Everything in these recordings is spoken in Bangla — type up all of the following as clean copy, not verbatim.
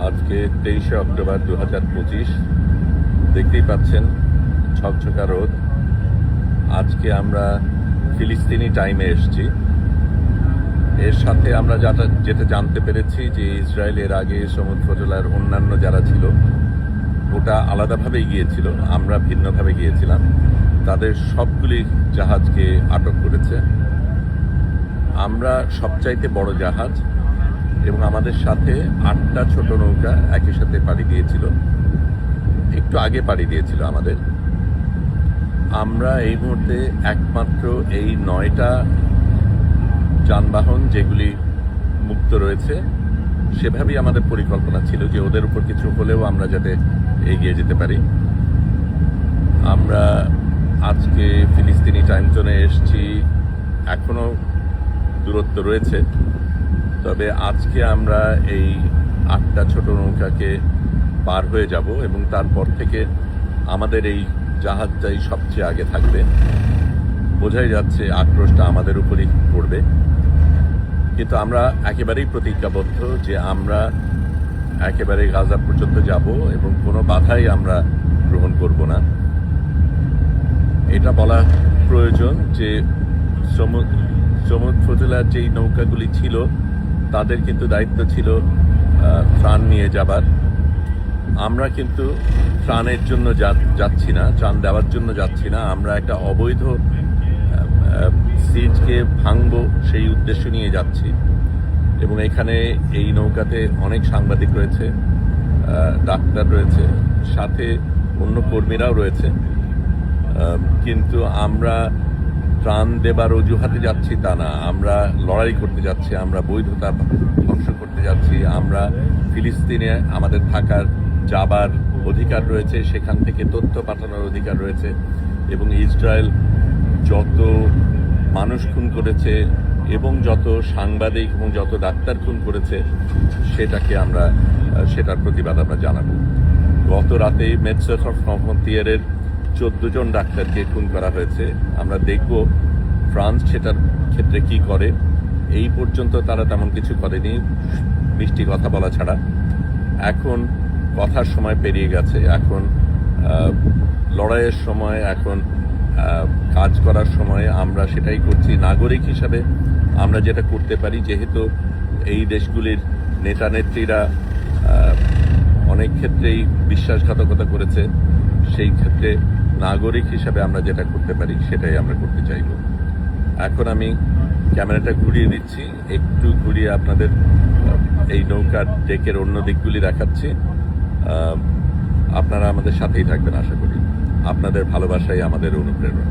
আজকে 23শে অক্টোবর 2025। দেখতেই পাচ্ছেন ঝকঝকা রোদ। আজকে আমরা ফিলিস্তিনি টাইমে এসেছি। এর সাথে আমরা যেটা জানতে পেরেছি যে ইসরায়েল এর আগে সমুদ্র জেলার অন্যান্য যারা ছিল ওটা আলাদাভাবেই গিয়েছিল, আমরা ভিন্নভাবে গিয়েছিলাম। তাদের সবগুলি জাহাজকে আটক করেছে। আমরা সবচাইতে বড় জাহাজ এবং আমাদের সাথে 8টা ছোট নৌকা একই সাথে পাড়ি দিয়েছিল, একটু আগে পাড়ি দিয়েছিল আমাদের। আমরা এই মুহূর্তে একমাত্র এই 9টা যানবাহন যেগুলি মুক্ত রয়েছে, সেভাবেই আমাদের পরিকল্পনা ছিল যে ওদের উপর কিছু হলেও আমরা যাতে এগিয়ে যেতে পারি। আমরা আজকে ফিলিস্তিনি টাইম জোনে এসেছি, এখনো দূরত্ব রয়েছে, তবে আজকে আমরা এই 8টা ছোট নৌকাকে পার হয়ে যাব এবং তারপর থেকে আমাদের এই জাহাজটাই সবচেয়ে আগে থাকবে। বোঝাই যাচ্ছে আক্রোশটা আমাদের উপরই পড়বে, কিন্তু আমরা একেবারেই প্রতিজ্ঞাবদ্ধ যে আমরা একেবারে গাজা পর্যন্ত যাব এবং কোনো বাধাই আমরা গ্রহণ করব না। এটা বলা প্রয়োজন যে সমুদ্র জেলার যেই নৌকাগুলি ছিল তাদের কিন্তু দায়িত্ব ছিল ত্রাণ নিয়ে যাবার। আমরা কিন্তু ত্রাণের জন্য যাচ্ছি না, ত্রাণ দেওয়ার জন্য যাচ্ছি না। আমরা একটা অবৈধ সিজকে ভাঙব সেই উদ্দেশ্য নিয়ে যাচ্ছি। এবং এখানে এই নৌকাতে অনেক সাংবাদিক রয়েছে, ডাক্তার রয়েছে, সাথে অন্য কর্মীরাও রয়েছে। কিন্তু আমরা ত্রাণ দেবার অজুহাতে যাচ্ছি তা না, আমরা লড়াই করতে যাচ্ছি, আমরা বৈধতা ধ্বংস করতে যাচ্ছি। আমরা ফিলিস্তিনে আমাদের থাকার যাবার অধিকার রয়েছে, সেখান থেকে তথ্য পাঠানোর অধিকার রয়েছে। এবং ইসরায়েল যত মানুষ খুন করেছে এবং যত সাংবাদিক এবং যত ডাক্তার খুন করেছে সেটার প্রতিবাদ আমরা জানাবো। গত রাতে মেডসেফ ফ্রন্টিয়ারের 14 জন ডাক্তারকে খুন করা হয়েছে। আমরা দেখব ফ্রান্স সেটার ক্ষেত্রে কি করে। এই পর্যন্ত তারা তেমন কিছু করেনি, মিষ্টি কথা বলা ছাড়া। এখন কথার সময় পেরিয়ে গেছে, এখন লড়াইয়ের সময়, এখন কাজ করার সময়। আমরা সেটাই করছি নাগরিক হিসাবে। আমরা যেটা করতে পারি, যেহেতু এই দেশগুলির নেতা নেত্রীরা অনেক ক্ষেত্রেই বিশ্বাসঘাতকতা করেছে, সেই ক্ষেত্রে নাগরিক হিসাবে আমরা যেটা করতে পারি সেটাই আমরা করতে চাইব। এখন আমি ক্যামেরাটা ঘুরিয়ে দিচ্ছি, একটু ঘুরিয়ে আপনাদের এই নৌকার ডেকের অন্য দিকগুলি দেখাচ্ছি। আপনারা আমাদের সাথেই থাকবেন আশা করি। আপনাদের ভালোবাসাই আমাদের অনুপ্রেরণা।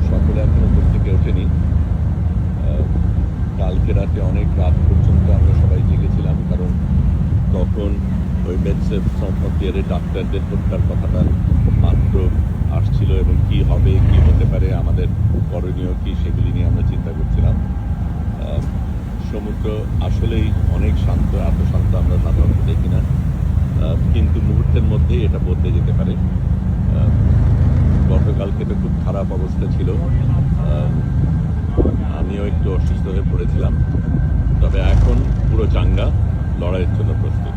সকলে এখনো ঘুম থেকে ওঠেনি। কালকে রাতে অনেক রাত পর্যন্ত আমরা সবাই জেগেছিলাম, কারণ তখন ওই মেডসেফ ফ্রন্টিয়ারের ডাক্তারদের হত্যার কথাটা মাত্র আসছিল এবং কি হবে, কি হতে পারে, আমাদের করণীয় কি, সেগুলি নিয়ে আমরা চিন্তা করছিলাম। সমুদ্র আসলেই অনেক শান্ত, এত শান্ত আমরা সাধারণত দেখি না, কিন্তু মুহূর্তের মধ্যেই এটা বদলে যেতে পারে। গতকালকে তো খুব খারাপ অবস্থা ছিল, আমিও একটু অসুস্থ হয়ে পড়েছিলাম, তবে এখন পুরো চাঙ্গা, লড়াইয়ের জন্য প্রস্তুত।